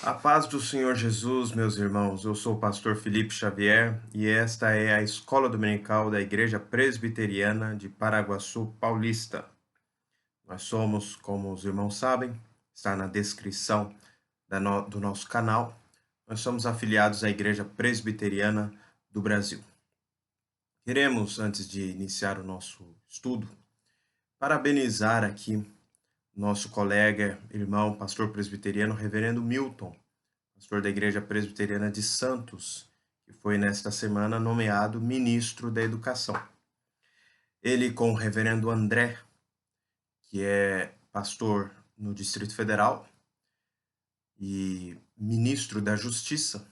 A paz do Senhor Jesus, meus irmãos. Eu sou o pastor Felipe Xavier e esta é a escola dominical da Igreja Presbiteriana de Paraguaçu Paulista. Nós somos, como os irmãos sabem, está na descrição do nosso canal, nós somos afiliados à Igreja Presbiteriana do Brasil. Queremos, antes de iniciar o nosso estudo, parabenizar aqui nosso colega, irmão, pastor presbiteriano, reverendo Milton, pastor da Igreja Presbiteriana de Santos, que foi nesta semana nomeado ministro da Educação. Ele com o reverendo André, que é pastor no Distrito Federal e ministro da Justiça,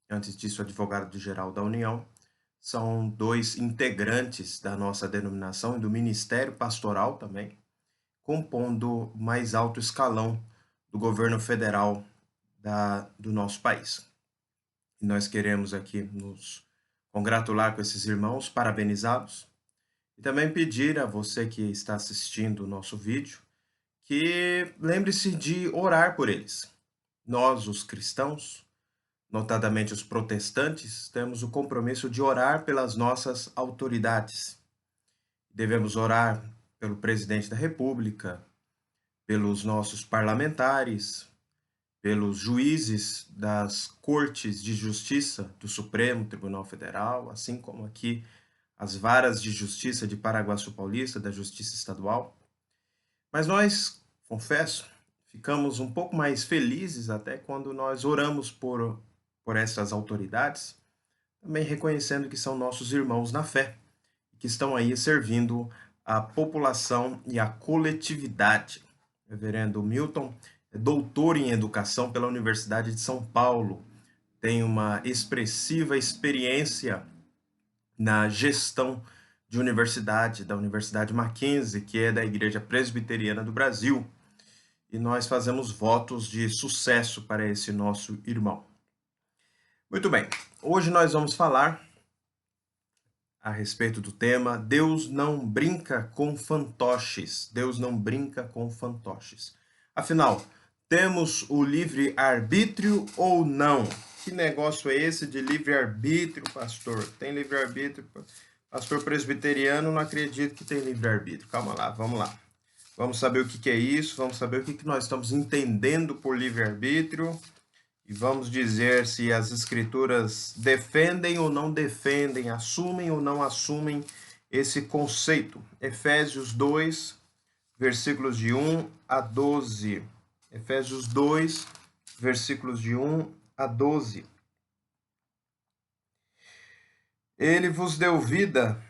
antes disso advogado-geral da União, são dois integrantes da nossa denominação e do Ministério Pastoral também, compondo o mais alto escalão do governo federal do nosso país. E nós queremos aqui nos congratular com esses irmãos, parabenizá-los, e também pedir a você que está assistindo o nosso vídeo, que lembre-se de orar por eles. Nós, os cristãos, notadamente os protestantes, temos o compromisso de orar pelas nossas autoridades. Devemos orar pelo presidente da República, pelos nossos parlamentares, pelos juízes das Cortes de Justiça do Supremo Tribunal Federal, assim como aqui as varas de justiça de Paraguaçu Paulista, da Justiça Estadual. Mas nós, confesso, ficamos um pouco mais felizes até quando nós oramos por essas autoridades, também reconhecendo que são nossos irmãos na fé, que estão aí servindo a população e a coletividade. Reverendo Milton é doutor em educação pela Universidade de São Paulo, tem uma expressiva experiência na gestão de universidade, da Universidade Mackenzie, que é da Igreja Presbiteriana do Brasil, e nós fazemos votos de sucesso para esse nosso irmão. Muito bem, hoje nós vamos falar a respeito do tema Deus não brinca com fantoches. Deus não brinca com fantoches. Afinal, temos o livre-arbítrio ou não? Que negócio é esse de livre-arbítrio, pastor? Tem livre-arbítrio? Pastor presbiteriano, não acredito que tem livre-arbítrio. Calma lá, vamos lá. Vamos saber o que é isso, vamos saber o que nós estamos entendendo por livre-arbítrio. E vamos dizer se as escrituras defendem ou não defendem, assumem ou não assumem esse conceito. Efésios 2, versículos de 1 a 12. Efésios 2, versículos de 1 a 12. Ele vos deu vida,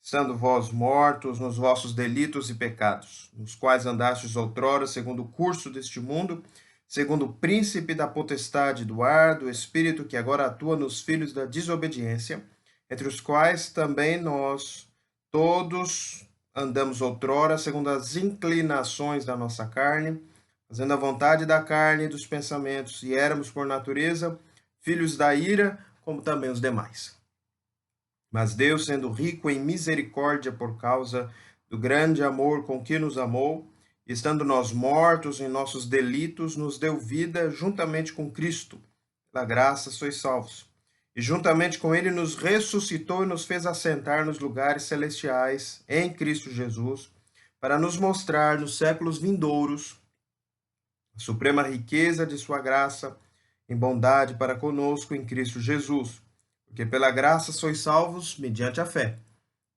estando vós mortos nos vossos delitos e pecados, nos quais andastes outrora, segundo o curso deste mundo, segundo o príncipe da potestade do ar, do espírito que agora atua nos filhos da desobediência, entre os quais também nós todos andamos outrora, segundo as inclinações da nossa carne, fazendo a vontade da carne e dos pensamentos, e éramos por natureza filhos da ira, como também os demais. Mas Deus, sendo rico em misericórdia por causa do grande amor com que nos amou, estando nós mortos em nossos delitos, nos deu vida juntamente com Cristo. Pela graça sois salvos. E juntamente com ele nos ressuscitou e nos fez assentar nos lugares celestiais em Cristo Jesus, para nos mostrar nos séculos vindouros a suprema riqueza de sua graça em bondade para conosco em Cristo Jesus. Porque pela graça sois salvos mediante a fé.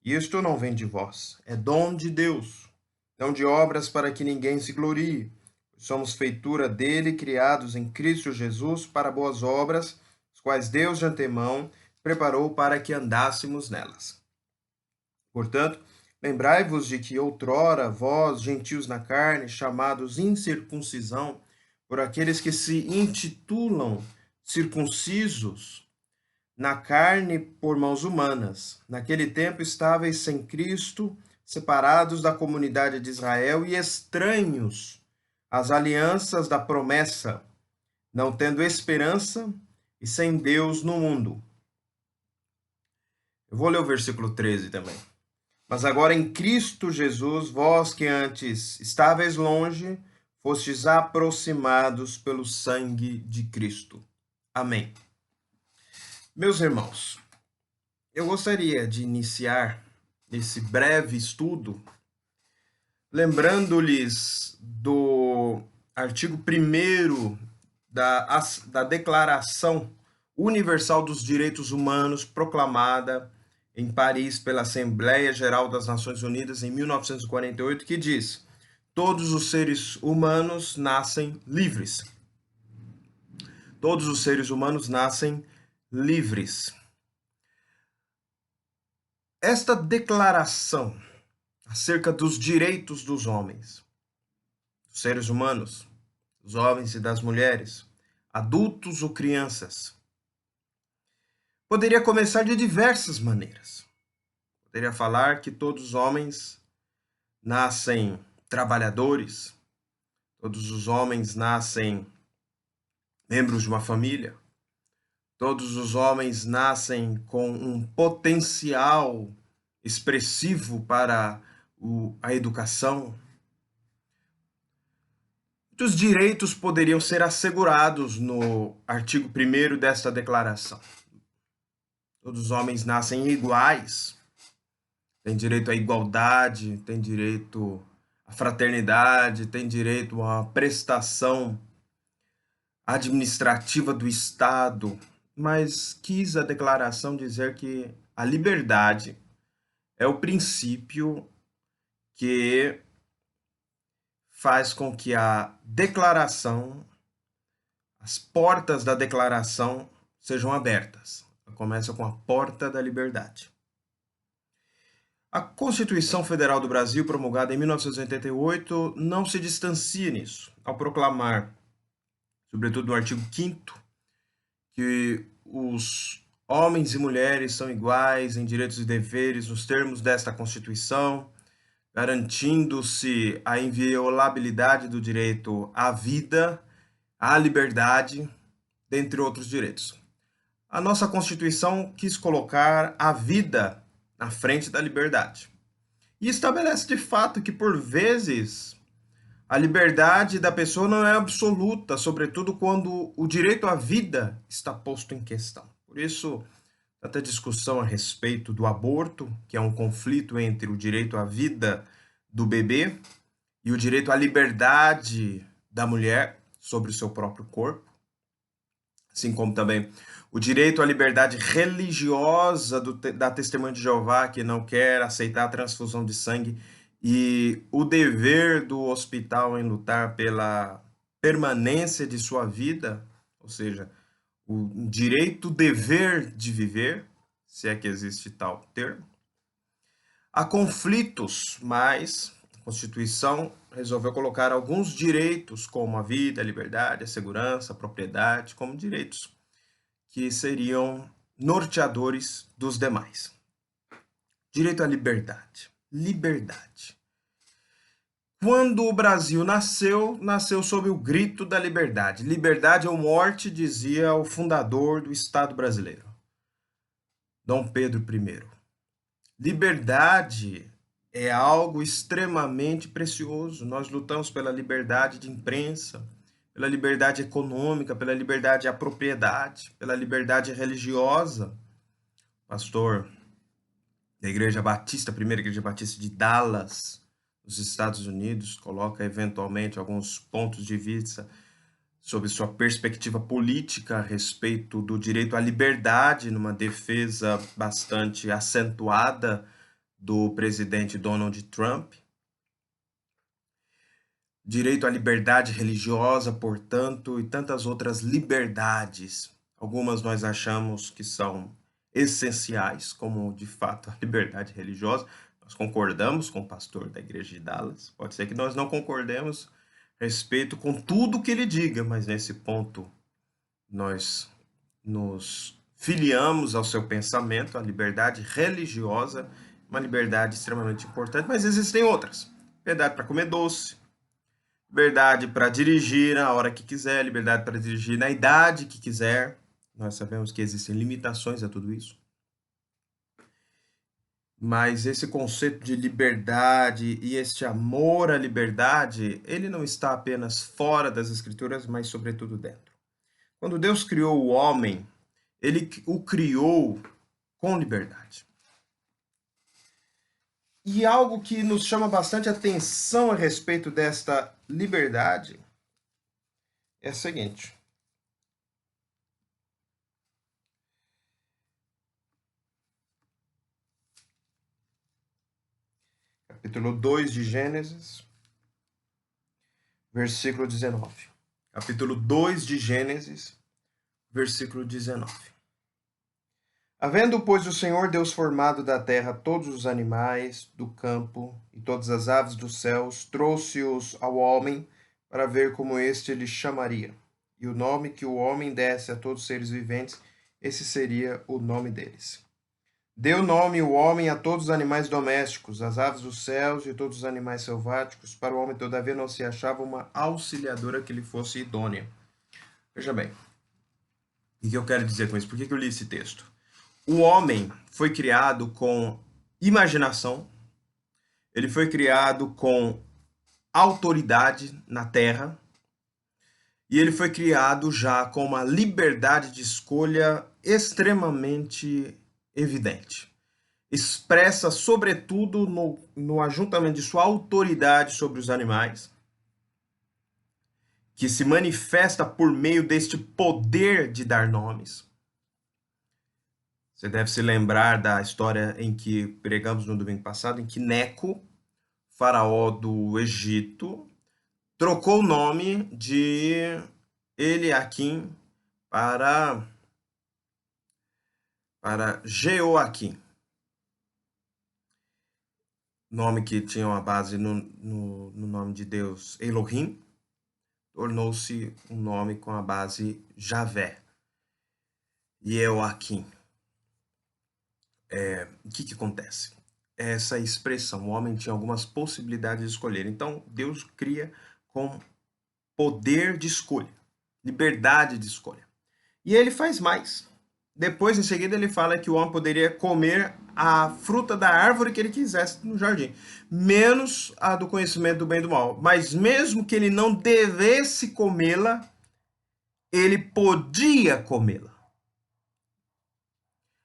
E isto não vem de vós, é dom de Deus, não de obras para que ninguém se glorie. Somos feitura dele, criados em Cristo Jesus para boas obras, as quais Deus de antemão preparou para que andássemos nelas. Portanto, lembrai-vos de que outrora vós, gentios na carne, chamados incircuncisão, por aqueles que se intitulam circuncisos, na carne por mãos humanas. Naquele tempo estáveis sem Cristo, separados da comunidade de Israel e estranhos às alianças da promessa, não tendo esperança e sem Deus no mundo. Eu vou ler o versículo 13 também. Mas agora em Cristo Jesus, vós que antes estáveis longe, fostes aproximados pelo sangue de Cristo. Amém. Meus irmãos, eu gostaria de iniciar esse breve estudo lembrando-lhes do artigo 1º da Declaração Universal dos Direitos Humanos, proclamada em Paris pela Assembleia Geral das Nações Unidas em 1948, que diz: todos os seres humanos nascem livres. Todos os seres humanos nascem livres. Esta declaração acerca dos direitos dos homens, dos seres humanos, dos homens e das mulheres, adultos ou crianças, poderia começar de diversas maneiras. Poderia falar que todos os homens nascem trabalhadores, todos os homens nascem membros de uma família, todos os homens nascem com um potencial expressivo para a educação. Muitos direitos poderiam ser assegurados no artigo 1º desta declaração. Todos os homens nascem iguais, têm direito à igualdade, têm direito à fraternidade, têm direito à prestação administrativa do Estado, mas quis a declaração dizer que a liberdade é o princípio que faz com que a declaração, as portas da declaração sejam abertas. Começa com a porta da liberdade. A Constituição Federal do Brasil, promulgada em 1988, não se distancia nisso, ao proclamar, sobretudo no artigo 5º, que os homens e mulheres são iguais em direitos e deveres nos termos desta Constituição, garantindo-se a inviolabilidade do direito à vida, à liberdade, dentre outros direitos. A nossa Constituição quis colocar a vida na frente da liberdade. E estabelece de fato que, por vezes, a liberdade da pessoa não é absoluta, sobretudo quando o direito à vida está posto em questão. Por isso, tanta discussão a respeito do aborto, que é um conflito entre o direito à vida do bebê e o direito à liberdade da mulher sobre o seu próprio corpo, assim como também o direito à liberdade religiosa da Testemunha de Jeová, que não quer aceitar a transfusão de sangue, e o dever do hospital em lutar pela permanência de sua vida, ou seja, o direito, dever de viver, se é que existe tal termo. Há conflitos, mas a Constituição resolveu colocar alguns direitos, como a vida, a liberdade, a segurança, a propriedade, como direitos que seriam norteadores dos demais. Direito à liberdade. Liberdade. Quando o Brasil nasceu sob o grito da liberdade. Liberdade ou morte, dizia o fundador do Estado brasileiro, Dom Pedro I. Liberdade é algo extremamente precioso. Nós lutamos pela liberdade de imprensa, pela liberdade econômica, pela liberdade à propriedade, pela liberdade religiosa. Pastor da Igreja Batista, primeira Igreja Batista de Dallas, nos Estados Unidos, coloca eventualmente alguns pontos de vista sobre sua perspectiva política a respeito do direito à liberdade, numa defesa bastante acentuada do presidente Donald Trump. Direito à liberdade religiosa, portanto, e tantas outras liberdades. Algumas nós achamos que são essenciais, como de fato a liberdade religiosa. Nós concordamos com o pastor da Igreja de Dallas. Pode ser que nós não concordemos a respeito com tudo que ele diga, mas nesse ponto nós nos filiamos ao seu pensamento. A liberdade religiosa, uma liberdade extremamente importante, mas existem outras. Liberdade para comer doce, liberdade para dirigir na hora que quiser, liberdade para dirigir na idade que quiser. Nós sabemos que existem limitações a tudo isso. Mas esse conceito de liberdade e este amor à liberdade, ele não está apenas fora das Escrituras, mas sobretudo dentro. Quando Deus criou o homem, ele o criou com liberdade. E algo que nos chama bastante atenção a respeito desta liberdade é o seguinte. Capítulo 2 de Gênesis, versículo 19. Capítulo 2 de Gênesis, versículo 19. Havendo, pois, o Senhor Deus formado da terra todos os animais do campo e todas as aves dos céus, trouxe-os ao homem para ver como este lhe chamaria. E o nome que o homem desse a todos os seres viventes, esse seria o nome deles. Deu nome o homem a todos os animais domésticos, as aves dos céus e todos os animais selváticos. Para o homem, todavia, não se achava uma auxiliadora que lhe fosse idônea. Veja bem, o que eu quero dizer com isso? Por que eu li esse texto? O homem foi criado com imaginação, ele foi criado com autoridade na terra, e ele foi criado já com uma liberdade de escolha extremamente evidente. Expressa, sobretudo, no ajuntamento de sua autoridade sobre os animais, que se manifesta por meio deste poder de dar nomes. Você deve se lembrar da história em que pregamos no domingo passado, em que Neco, faraó do Egito, trocou o nome de Eliaquim para Jeoaquim. Nome que tinha uma base no nome de Deus Elohim, tornou-se um nome com a base Javé. Jeoaquim. O que acontece? Essa expressão, o homem tinha algumas possibilidades de escolher. Então, Deus cria com poder de escolha, liberdade de escolha. E ele faz mais. Depois, em seguida, ele fala que o homem poderia comer a fruta da árvore que ele quisesse no jardim, menos a do conhecimento do bem e do mal. Mas mesmo que ele não devesse comê-la, ele podia comê-la.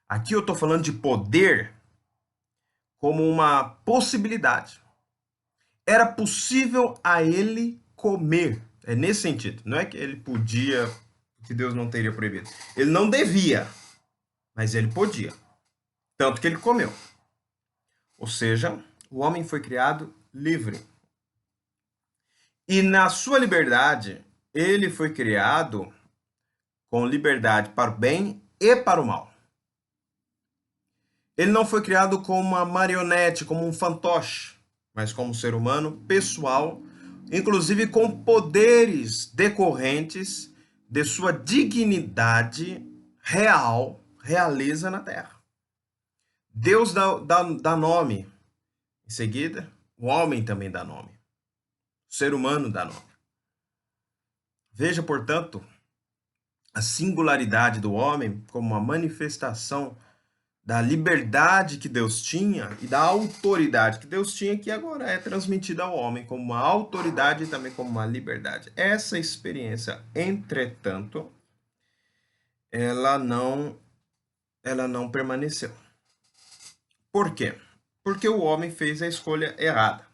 Aqui eu estou falando de poder como uma possibilidade. Era possível a ele comer. É nesse sentido. Não é que ele podia, que Deus não teria proibido. Ele não devia, mas ele podia. Tanto que ele comeu. Ou seja, o homem foi criado livre. E na sua liberdade, ele foi criado com liberdade para o bem e para o mal. Ele não foi criado como uma marionete, como um fantoche, mas como um ser humano pessoal, inclusive com poderes decorrentes de sua dignidade real, realeza na Terra. Deus dá nome. Em seguida, o homem também dá nome. O ser humano dá nome. Veja, portanto, a singularidade do homem como uma manifestação da liberdade que Deus tinha e da autoridade que Deus tinha, que agora é transmitida ao homem como uma autoridade e também como uma liberdade. Essa experiência, entretanto, ela não permaneceu. Por quê? Porque o homem fez a escolha errada.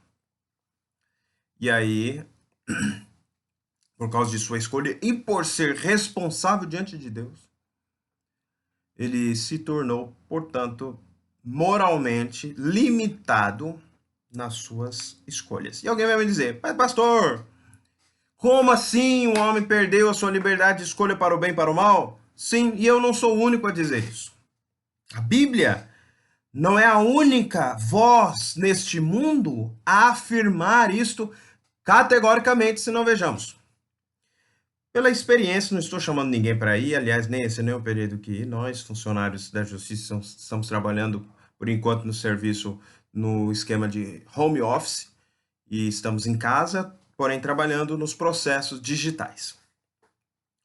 E aí, por causa de sua escolha e por ser responsável diante de Deus, ele se tornou, portanto, moralmente limitado nas suas escolhas. E alguém vai me dizer, mas pastor, como assim o homem perdeu a sua liberdade de escolha para o bem e para o mal? Sim, e eu não sou o único a dizer isso. A Bíblia não é a única voz neste mundo a afirmar isto categoricamente, se não vejamos. Pela experiência, não estou chamando ninguém para ir, aliás, nem esse nem é o período que nós, funcionários da Justiça, estamos trabalhando, por enquanto, no serviço, no esquema de home office, e estamos em casa, porém trabalhando nos processos digitais.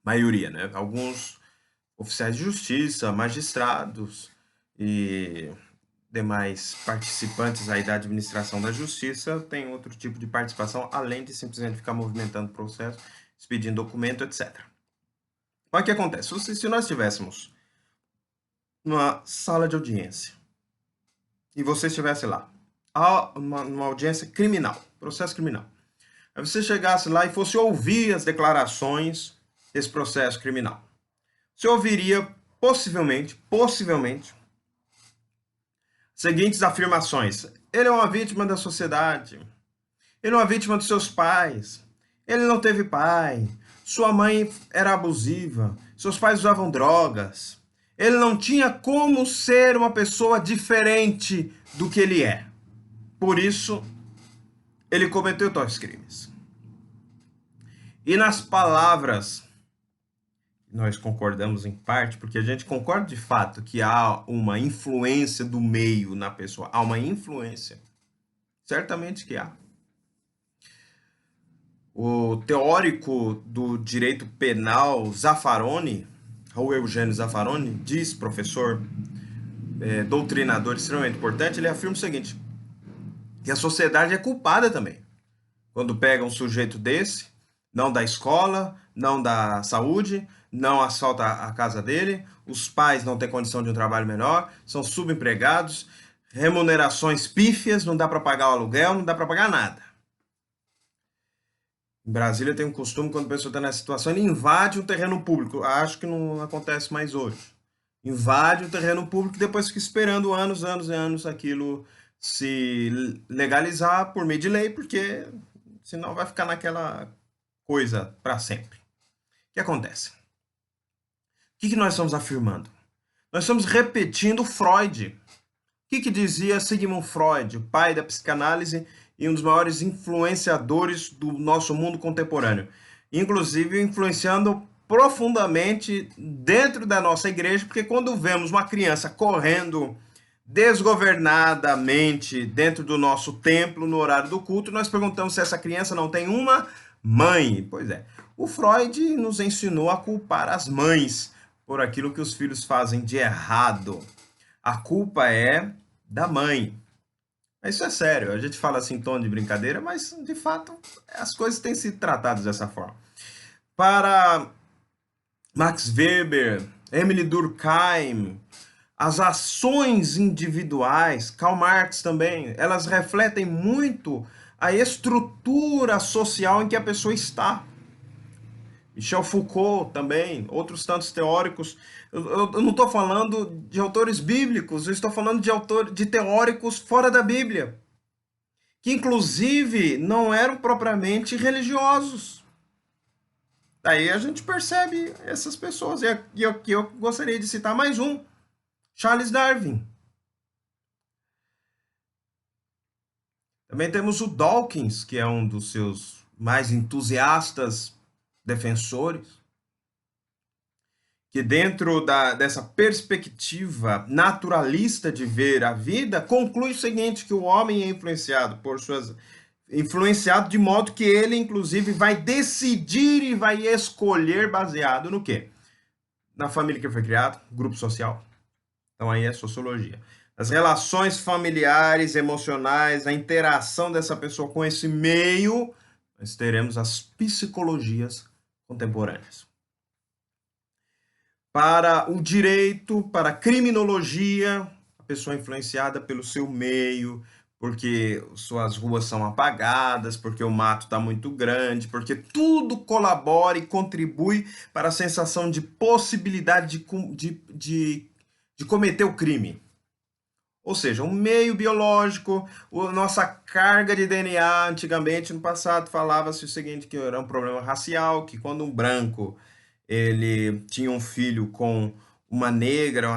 Maioria, né? Alguns oficiais de justiça, magistrados e demais participantes aí da administração da justiça têm outro tipo de participação, além de simplesmente ficar movimentando o processo, expedindo documento, etc. Mas o que acontece? Se nós estivéssemos numa sala de audiência e você estivesse lá, numa audiência criminal, processo criminal, aí você chegasse lá e fosse ouvir as declarações desse processo criminal, você ouviria possivelmente, seguintes afirmações: ele é uma vítima da sociedade, ele é uma vítima dos seus pais, ele não teve pai, sua mãe era abusiva, seus pais usavam drogas, ele não tinha como ser uma pessoa diferente do que ele é. Por isso, ele cometeu tais crimes. E nas palavras, nós concordamos em parte, porque a gente concorda de fato que há uma influência do meio na pessoa. Há uma influência. Certamente que há. O teórico do direito penal Zaffaroni, Raul Eugênio Zaffaroni, diz, professor, doutrinador extremamente importante, ele afirma o seguinte, que a sociedade é culpada também. Quando pega um sujeito desse, não da escola, não da saúde, não asfalta a casa dele, os pais não têm condição de um trabalho melhor, são subempregados, remunerações pífias, não dá para pagar o aluguel, não dá para pagar nada. Em Brasília tem um costume, quando a pessoa está nessa situação, ele invade um terreno público. Acho que não acontece mais hoje. Invade o terreno público e depois fica esperando anos e anos aquilo se legalizar por meio de lei, porque senão vai ficar naquela coisa para sempre. O que acontece? O que nós estamos afirmando? Nós estamos repetindo Freud. O que dizia Sigmund Freud, o pai da psicanálise e um dos maiores influenciadores do nosso mundo contemporâneo? Inclusive influenciando profundamente dentro da nossa igreja, porque quando vemos uma criança correndo desgovernadamente dentro do nosso templo no horário do culto, nós perguntamos se essa criança não tem uma mãe. Pois é, o Freud nos ensinou a culpar as mães por aquilo que os filhos fazem de errado. A culpa é da mãe. Isso é sério, a gente fala assim em tom de brincadeira, mas de fato as coisas têm sido tratadas dessa forma. Para Max Weber, Emily Durkheim, as ações individuais, Karl Marx também, elas refletem muito a estrutura social em que a pessoa está. Michel Foucault também, outros tantos teóricos. Eu não estou falando de autores bíblicos, eu estou falando de teóricos fora da Bíblia, que inclusive não eram propriamente religiosos. Daí a gente percebe essas pessoas. E aqui eu gostaria de citar mais um, Charles Darwin. Também temos o Dawkins, que é um dos seus mais entusiastas defensores, que dentro dessa perspectiva naturalista de ver a vida, conclui o seguinte, que o homem é influenciado de modo que ele, inclusive, vai decidir e vai escolher baseado no quê? Na família que foi criado, grupo social. Então aí é sociologia. As relações familiares, emocionais, a interação dessa pessoa com esse meio, nós teremos as psicologias contemporâneas. Para o direito, para a criminologia, a pessoa é influenciada pelo seu meio, porque suas ruas são apagadas, porque o mato está muito grande, porque tudo colabora e contribui para a sensação de possibilidade de cometer o crime. Ou seja, um meio biológico, nossa carga de DNA, antigamente, no passado, falava-se o seguinte, que era um problema racial, que quando um branco ele tinha um filho com uma negra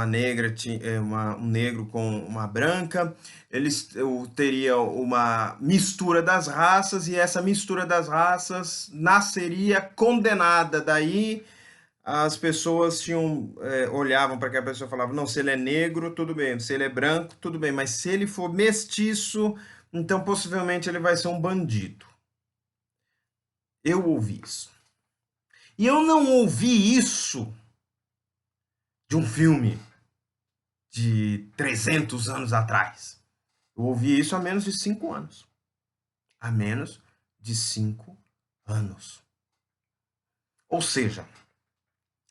tinha um negro com uma branca, eles teria uma mistura das raças, e essa mistura das raças nasceria condenada. Daí as pessoas olhavam para aquela pessoa e falavam, não, se ele é negro, tudo bem, se ele é branco, tudo bem, mas se ele for mestiço, então possivelmente ele vai ser um bandido. Eu ouvi isso. E eu não ouvi isso de um filme, de 300 anos atrás. Eu ouvi isso há menos de 5 anos. Há menos de 5 anos. Ou seja,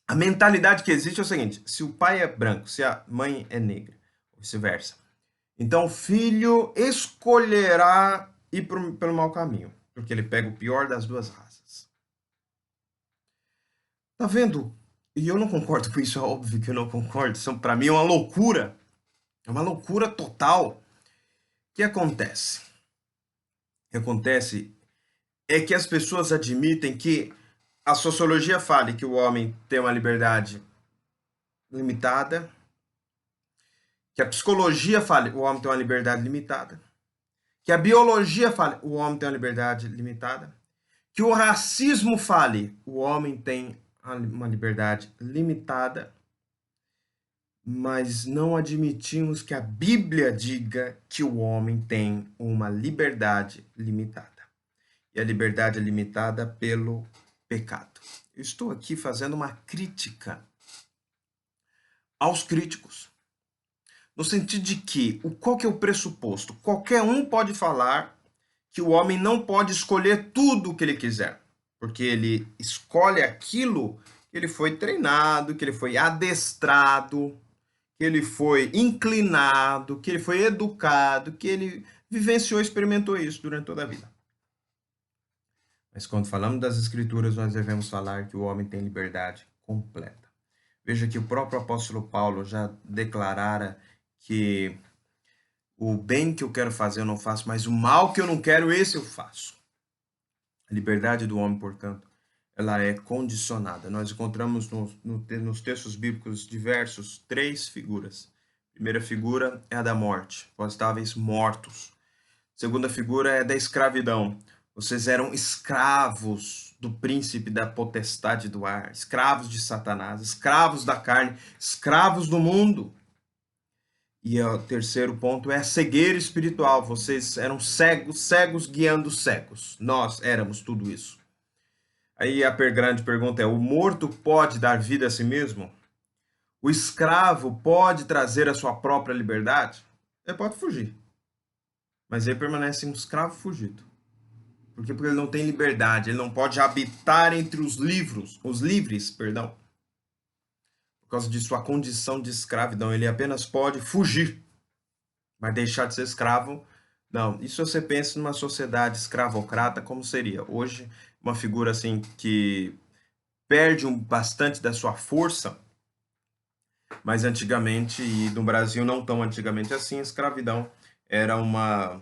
a mentalidade que existe é o seguinte: se o pai é branco, se a mãe é negra, vice-versa, então o filho escolherá ir pelo mau caminho, porque ele pega o pior das duas raças. Tá vendo? E eu não concordo com isso, é óbvio que eu não concordo. Isso para mim é uma loucura. É uma loucura total. O que acontece? O que acontece é que as pessoas admitem que a sociologia fale que o homem tem uma liberdade limitada, que a psicologia fale que o homem tem uma liberdade limitada, que a biologia fale que o homem tem uma liberdade limitada, que o racismo fale que o homem tem uma liberdade limitada, mas não admitimos que a Bíblia diga que o homem tem uma liberdade limitada. E a liberdade é limitada pelo pecado. Eu estou aqui fazendo uma crítica aos críticos. No sentido de que, qual que é o pressuposto? Qualquer um pode falar que o homem não pode escolher tudo o que ele quiser. Porque ele escolhe aquilo que ele foi treinado, que ele foi adestrado, que ele foi inclinado, que ele foi educado, que ele vivenciou, experimentou isso durante toda a vida. Mas quando falamos das Escrituras, nós devemos falar que o homem tem liberdade completa. Veja que o próprio apóstolo Paulo já declarara que o bem que eu quero fazer eu não faço, mas o mal que eu não quero, esse eu faço. A liberdade do homem, portanto, ela é condicionada. Nós encontramos nos textos bíblicos diversos 3 figuras. A primeira figura é a da morte, vós estáveis mortos. A segunda figura é da escravidão. Vocês eram escravos do príncipe da potestade do ar, escravos de Satanás, escravos da carne, escravos do mundo. E o terceiro ponto é a cegueira espiritual. Vocês eram cegos, cegos guiando cegos. Nós éramos tudo isso. Aí a grande pergunta é: o morto pode dar vida a si mesmo? O escravo pode trazer a sua própria liberdade? Ele pode fugir, mas ele permanece um escravo fugido. Por quê? Porque ele não tem liberdade, ele não pode habitar entre os livres, perdão. Por causa de sua condição de escravidão, ele apenas pode fugir, mas deixar de ser escravo, não. Isso você pensa numa sociedade escravocrata, como seria hoje, uma figura assim que perde bastante da sua força, mas antigamente, e no Brasil não tão antigamente assim, a escravidão era uma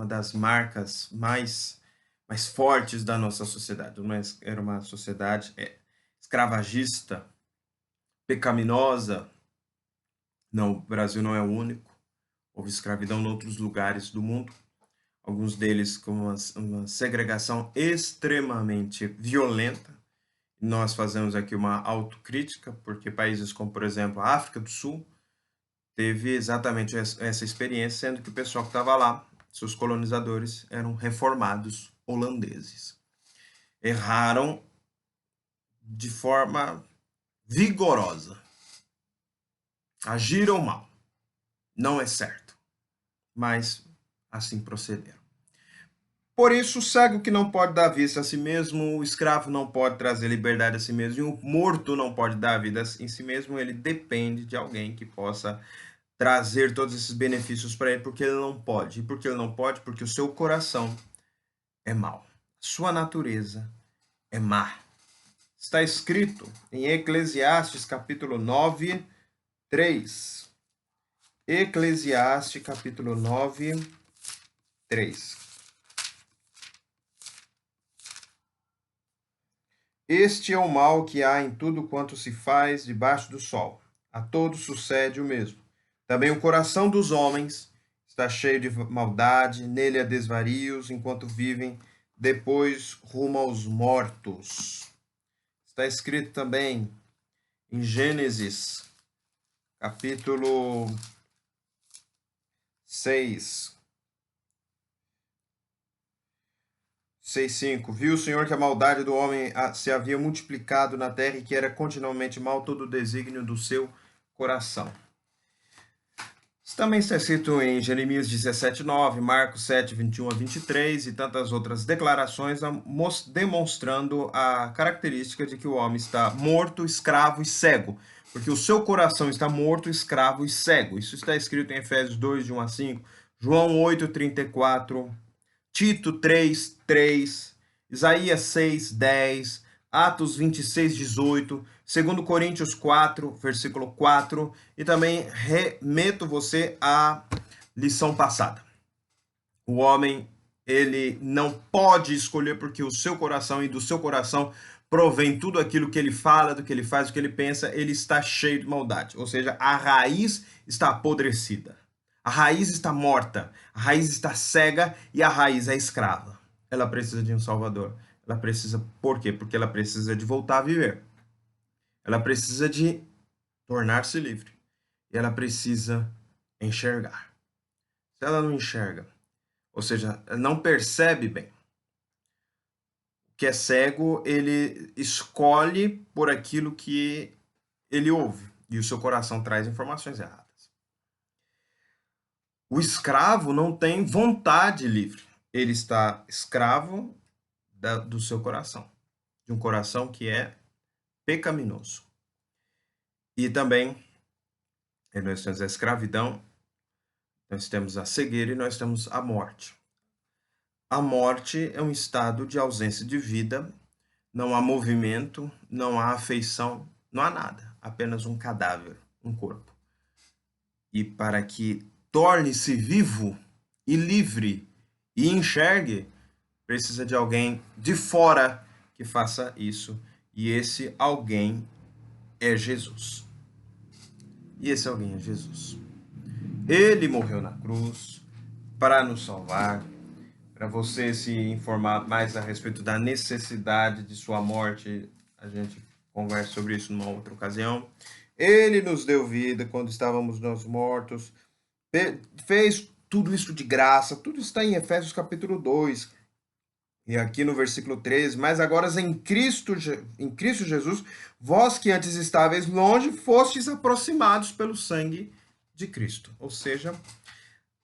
das marcas mais fortes da nossa sociedade. Era uma sociedade escravagista, pecaminosa. Não, o Brasil não é o único. Houve escravidão em outros lugares do mundo, alguns deles com uma segregação extremamente violenta. Nós fazemos aqui uma autocrítica, porque países como, por exemplo, a África do Sul, teve exatamente essa experiência, sendo que o pessoal que estava lá, seus colonizadores, eram reformados holandeses. Erraram de forma vigorosa. Agiram mal. Não é certo. Mas assim procederam. Por isso, o cego que não pode dar vista a si mesmo, o escravo não pode trazer liberdade a si mesmo, e o morto não pode dar vida em si mesmo, ele depende de alguém que possa trazer todos esses benefícios para ele, porque ele não pode. E por que ele não pode? Porque o seu coração é mau. Sua natureza é má. Está escrito em Eclesiastes capítulo 9, 3. Eclesiastes capítulo 9, 3. Este é o mal que há em tudo quanto se faz debaixo do sol. A todos sucede o mesmo. Também o coração dos homens está cheio de maldade, nele há desvarios, enquanto vivem, depois rumo aos mortos. Está escrito também em Gênesis, capítulo 6, 6:5. Viu o Senhor que a maldade do homem se havia multiplicado na terra e que era continuamente mal todo o desígnio do seu coração. Isso também está escrito em Jeremias 17:9, Marcos 7:21 a 23 e tantas outras declarações demonstrando a característica de que o homem está morto, escravo e cego, porque o seu coração está morto, escravo e cego. Isso está escrito em Efésios 2:1 a 5, João 8:34, Tito 3:3, Isaías 6:10, Atos 26:18, 2 Coríntios 4, versículo 4, e também remeto você à lição passada. O homem, ele não pode escolher porque o seu coração e do seu coração provém tudo aquilo que ele fala, do que ele faz, do que ele pensa, ele está cheio de maldade. Ou seja, a raiz está apodrecida. A raiz está morta, a raiz está cega e a raiz é escrava. Ela precisa de um salvador. Ela precisa, por quê? Porque ela precisa de voltar a viver. Ela precisa de tornar-se livre. E ela precisa enxergar. Se ela não enxerga, ou seja, não percebe bem, o que é cego, ele escolhe por aquilo que ele ouve. E o seu coração traz informações erradas. O escravo não tem vontade livre. Ele está escravo do seu coração. De um coração que é pecaminoso. E também, nós temos a escravidão, nós temos a cegueira e nós temos a morte. A morte é um estado de ausência de vida, não há movimento, não há afeição, não há nada, apenas um cadáver, um corpo. E para que torne-se vivo e livre e enxergue, precisa de alguém de fora que faça isso. E esse alguém é Jesus. E esse alguém é Jesus. Ele morreu na cruz para nos salvar. Para você se informar mais a respeito da necessidade de sua morte, a gente conversa sobre isso numa outra ocasião. Ele nos deu vida quando estávamos nós mortos, fez tudo isso de graça, tudo está em Efésios capítulo 2, e aqui no versículo 13, mas agora em Cristo Jesus, vós que antes estáveis longe, fostes aproximados pelo sangue de Cristo. Ou seja,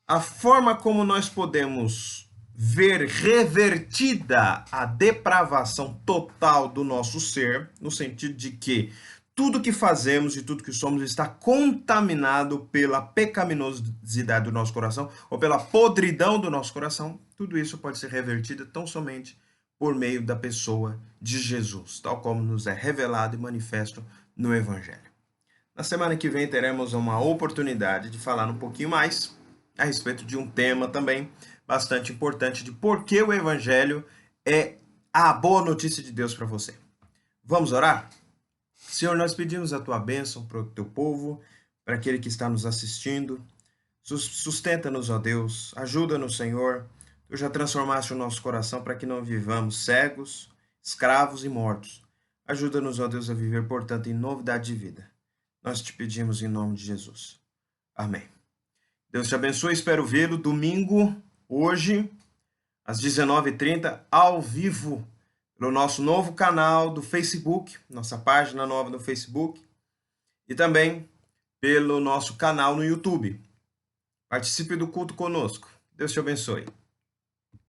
a forma como nós podemos ver revertida a depravação total do nosso ser, no sentido de que tudo que fazemos e tudo que somos está contaminado pela pecaminosidade do nosso coração ou pela podridão do nosso coração, tudo isso pode ser revertido tão somente por meio da pessoa de Jesus, tal como nos é revelado e manifesto no Evangelho. Na semana que vem teremos uma oportunidade de falar um pouquinho mais a respeito de um tema também bastante importante de por que o Evangelho é a boa notícia de Deus para você. Vamos orar? Senhor, nós pedimos a tua bênção para o teu povo, para aquele que está nos assistindo. Sustenta-nos, ó Deus, ajuda-nos, Senhor. Tu já transformaste o nosso coração para que não vivamos cegos, escravos e mortos. Ajuda-nos, ó Deus, a viver, portanto, em novidade de vida. Nós te pedimos em nome de Jesus. Amém. Deus te abençoe, espero vê-lo domingo, hoje, às 19h30, ao vivo, pelo nosso novo canal do Facebook, nossa página nova no Facebook, e também pelo nosso canal no YouTube. Participe do culto conosco. Deus te abençoe.